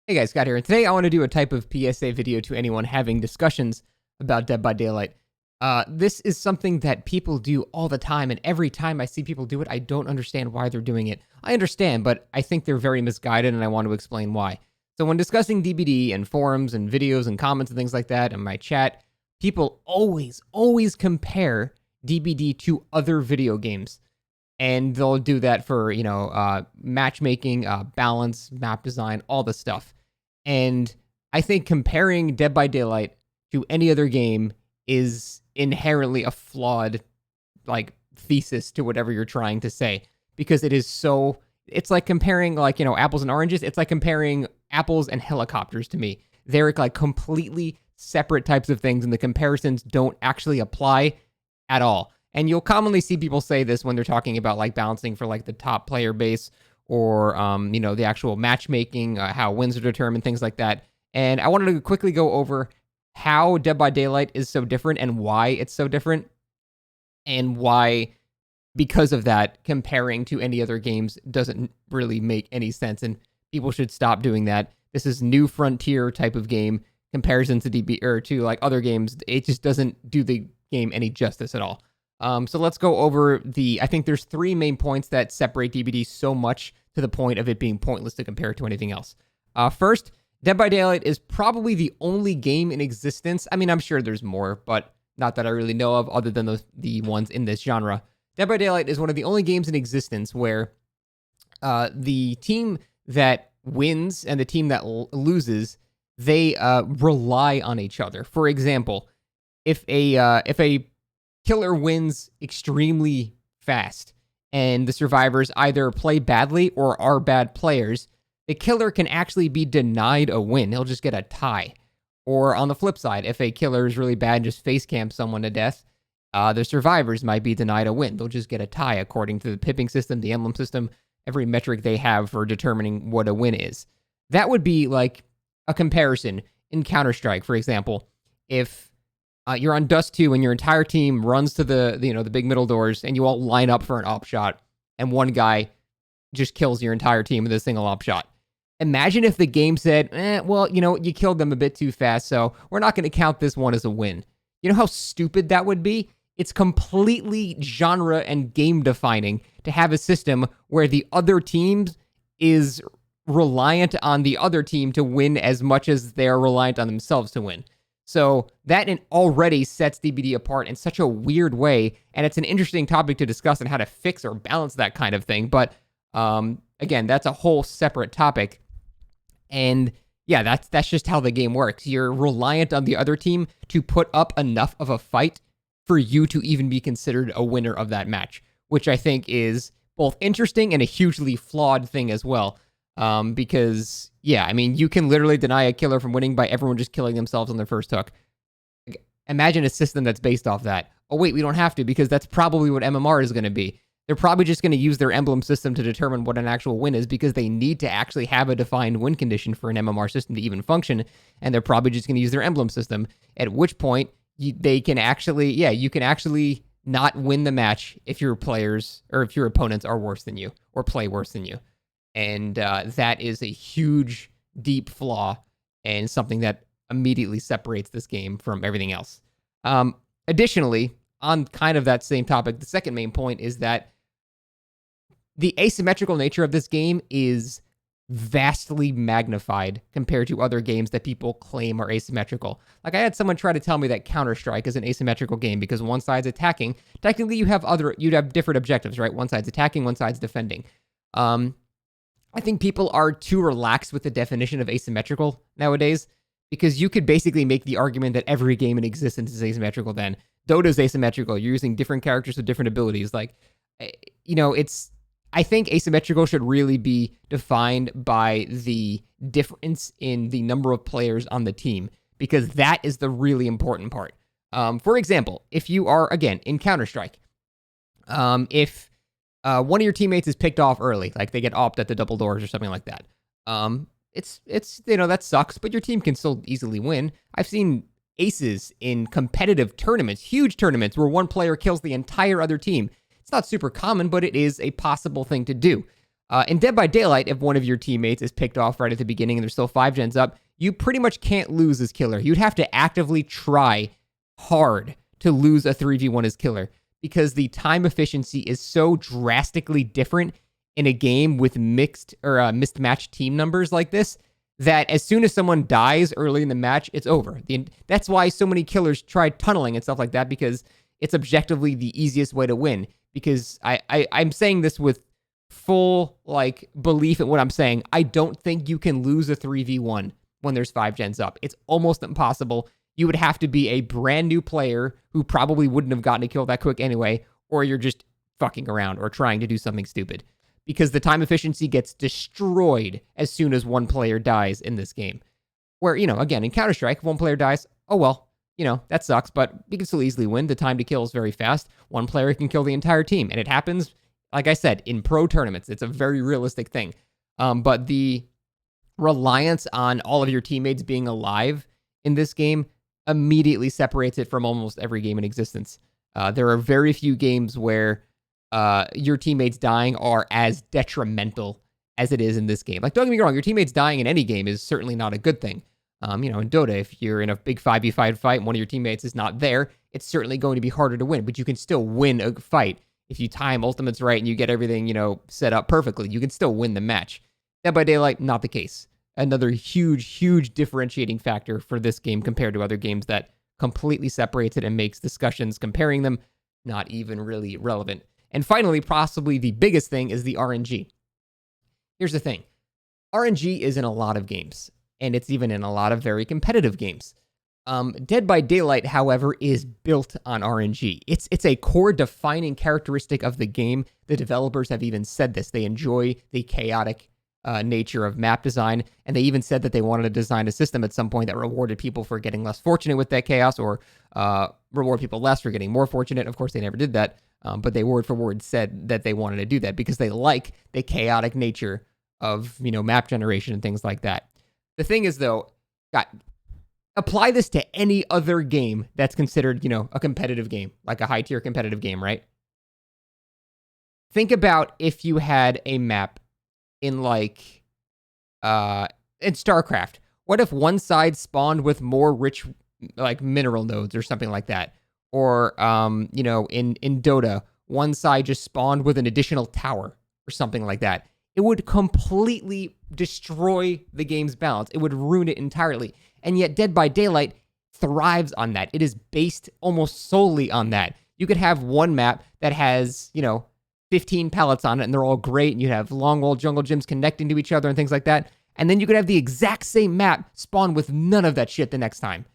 Hey guys, Scott here, and today I want to do a type of PSA video to anyone having discussions about Dead by Daylight. This is something that people do all the time, and every time I see people do it, I don't understand why they're doing it. I understand, but I think they're very misguided, and I want to explain why. So when discussing DBD and forums and videos and comments and things like that in my chat, people always compare DBD to other video games. And they'll do that for, matchmaking, balance, map design, all the stuff. And I think comparing Dead by Daylight to any other game is inherently a flawed, thesis to whatever you're trying to say, because it's like comparing, apples and oranges. It's like comparing apples and helicopters to me. They're like completely separate types of things, and the comparisons don't actually apply at all. And you'll commonly see people say this when they're talking about balancing for the top player base, or the actual matchmaking, how wins are determined, things like that. And I wanted to quickly go over how Dead by Daylight is so different and why it's so different, and why, because of that, comparing to any other games doesn't really make any sense, and people should stop doing that. This is new frontier type of game. Comparison to DB or to other games, it just doesn't do the game any justice at all. So let's go over I think there's three main points that separate DBD so much to the point of it being pointless to compare it to anything else. First, Dead by Daylight is probably the only game in existence. I mean, I'm sure there's more, but not that I really know of other than the ones in this genre. Dead by Daylight is one of the only games in existence where the team that wins and the team that loses, they rely on each other. For example, if a killer wins extremely fast and the survivors either play badly or are bad players, the killer can actually be denied a win. He'll just get a tie. Or on the flip side, if a killer is really bad and just face camps someone to death, the survivors might be denied a win. They'll just get a tie according to the pipping system, the emblem system, every metric they have for determining what a win is. That would be like a comparison in Counter-Strike, for example. If you're on Dust 2 and your entire team runs to the big middle doors, and you all line up for an op shot, and one guy just kills your entire team with a single op shot. Imagine if the game said, you killed them a bit too fast, so we're not going to count this one as a win. You know how stupid that would be? It's completely genre and game defining to have a system where the other team is reliant on the other team to win as much as they're reliant on themselves to win. So that already sets DBD apart in such a weird way, and it's an interesting topic to discuss on how to fix or balance that kind of thing. But again, that's a whole separate topic. And yeah, that's just how the game works. You're reliant on the other team to put up enough of a fight for you to even be considered a winner of that match, which I think is both interesting and a hugely flawed thing as well. Because, yeah, I mean, you can literally deny a killer from winning by everyone just killing themselves on their first hook. Imagine a system that's based off that. Oh, wait, we don't have to, because that's probably what MMR is going to be. They're probably just going to use their emblem system to determine what an actual win is, because they need to actually have a defined win condition for an MMR system to even function, and they're probably just going to use their emblem system, at which point you can actually not win the match if your players, or if your opponents are worse than you, or play worse than you. And that is a huge, deep flaw, and something that immediately separates this game from everything else. Additionally, on kind of that same topic, the second main point is that the asymmetrical nature of this game is vastly magnified compared to other games that people claim are asymmetrical. Like, I had someone try to tell me that Counter-Strike is an asymmetrical game because one side's attacking. Technically, you'd have different objectives, right? One side's attacking, one side's defending. I think people are too relaxed with the definition of asymmetrical nowadays, because you could basically make the argument that every game in existence is asymmetrical then. Dota's asymmetrical. You're using different characters with different abilities. I think asymmetrical should really be defined by the difference in the number of players on the team, because that is the really important part. For example, if you are, again, in Counter-Strike, if one of your teammates is picked off early, like they get opt at the double doors or something like that. It's that sucks, but your team can still easily win. I've seen aces in competitive tournaments, huge tournaments, where one player kills the entire other team. It's not super common, but it is a possible thing to do. In Dead by Daylight, if one of your teammates is picked off right at the beginning and there's still 5 gens up, you pretty much can't lose as killer. You'd have to actively try hard to lose a 3v1 as killer because the time efficiency is so drastically different in a game with mixed or mismatched team numbers like this that as soon as someone dies early in the match, it's over. That's why so many killers try tunneling and stuff like that, because it's objectively the easiest way to win. Because I'm saying this with full like belief in what I'm saying. I don't think you can lose a 3v1 when there's 5 gens up. It's almost impossible. You would have to be a brand new player who probably wouldn't have gotten a kill that quick anyway, or you're just fucking around or trying to do something stupid. Because the time efficiency gets destroyed as soon as one player dies in this game. Where, again, in Counter-Strike, if one player dies, oh well, that sucks, but you can still easily win. The time to kill is very fast. One player can kill the entire team, and it happens, like I said, in pro tournaments. It's a very realistic thing. But the reliance on all of your teammates being alive in this game immediately separates it from almost every game in existence. There are very few games where your teammates dying are as detrimental as it is in this game. Like, don't get me wrong, your teammates dying in any game is certainly not a good thing. In Dota, if you're in a big 5v5 fight and one of your teammates is not there, it's certainly going to be harder to win, but you can still win a fight. If you time ultimates right and you get everything, set up perfectly, you can still win the match. Dead by Daylight, not the case. Another huge differentiating factor for this game compared to other games that completely separates it and makes discussions comparing them not even really relevant. And finally, possibly the biggest thing is the RNG. Here's the thing. RNG is in a lot of games, and it's even in a lot of very competitive games. Dead by Daylight, however, is built on RNG. It's a core defining characteristic of the game. The developers have even said this. They enjoy the chaotic nature of map design, and they even said that they wanted to design a system at some point that rewarded people for getting less fortunate with that chaos, or reward people less for getting more fortunate. Of course, they never did that. But they word for word said that they wanted to do that because they like the chaotic nature of, map generation and things like that. The thing is, though, apply this to any other game that's considered, a competitive game, like a high-tier competitive game, right? Think about if you had a map in, in StarCraft. What if one side spawned with more rich, mineral nodes or something like that? Or, in Dota, one side just spawned with an additional tower or something like that. It would completely destroy the game's balance. It would ruin it entirely. And yet Dead by Daylight thrives on that. It is based almost solely on that. You could have one map that has, 15 pallets on it, and they're all great, and you have long old jungle gyms connecting to each other and things like that. And then you could have the exact same map spawn with none of that shit the next time.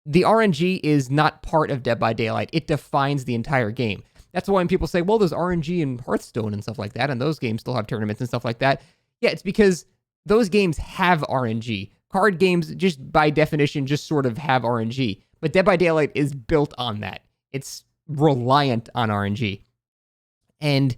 The RNG is not part of Dead by Daylight. It defines the entire game. That's why when people say, well, there's RNG in Hearthstone and stuff like that, and those games still have tournaments and stuff like that. Yeah, it's because those games have RNG. Card games, just by definition, just sort of have RNG. But Dead by Daylight is built on that. It's reliant on RNG. And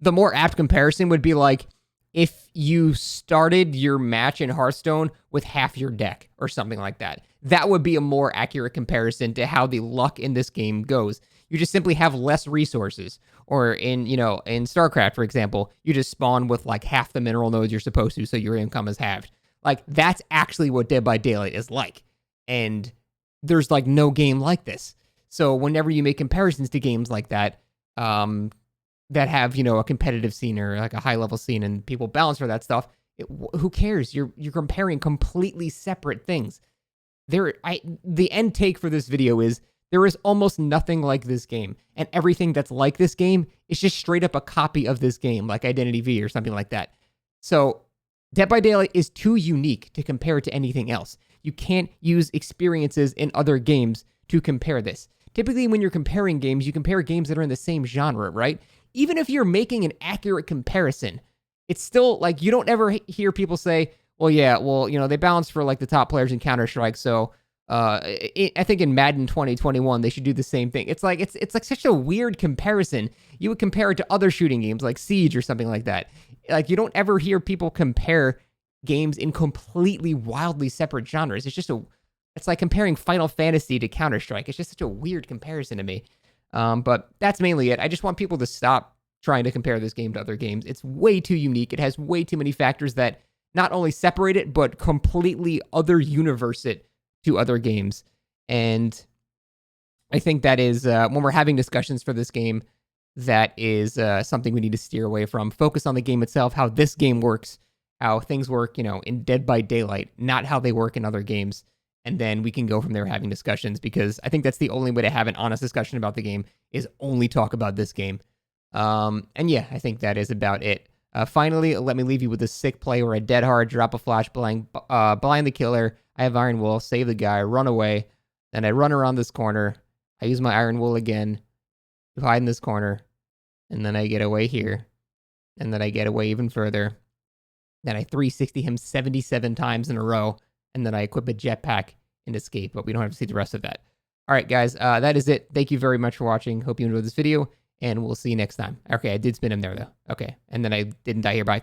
the more apt comparison would be like if you started your match in Hearthstone with half your deck or something like that. That would be a more accurate comparison to how the luck in this game goes. You just simply have less resources. Or in StarCraft, for example, you just spawn with like half the mineral nodes you're supposed to, so your income is halved. Like, that's actually what Dead by Daylight is like. And there's like no game like this. So whenever you make comparisons to games like that, that have, a competitive scene or like a high level scene and people balance for that stuff, who cares? You're comparing completely separate things. The end take for this video is there is almost nothing like this game, and everything that's like this game is just straight up a copy of this game, like Identity V or something like that. So Dead by Daylight is too unique to compare to anything else. You can't use experiences in other games to compare this. Typically, when you're comparing games, you compare games that are in the same genre, right? Even if you're making an accurate comparison, it's still like you don't ever hear people say, they balance for like the top players in Counter-Strike, so I think in Madden 2021 they should do the same thing. It's like such a weird comparison. You would compare it to other shooting games like Siege or something like that. Like, you don't ever hear people compare games in completely wildly separate genres. It's like comparing Final Fantasy to Counter-Strike. It's just such a weird comparison to me. But that's mainly it. I just want people to stop trying to compare this game to other games. It's way too unique. It has way too many factors that not only separate it, but completely other universe it to other games. And I think that is, when we're having discussions for this game, that is something we need to steer away from. Focus on the game itself, how this game works, how things work, in Dead by Daylight, not how they work in other games. And then we can go from there having discussions, because I think that's the only way to have an honest discussion about the game, is only talk about this game. And yeah, I think that is about it. Finally, let me leave you with a sick play where I dead hard, drop a flash, blind the killer. I have Iron Wool, save the guy, run away. Then I run around this corner. I use my Iron Wool again to hide in this corner. And then I get away here. And then I get away even further. Then I 360 him 77 times in a row. And then I equip a jetpack and escape. But we don't have to see the rest of that. All right, guys, that is it. Thank you very much for watching. Hope you enjoyed this video. And we'll see you next time. Okay, I did spin him there, though. Okay, and then I didn't die here. Bye.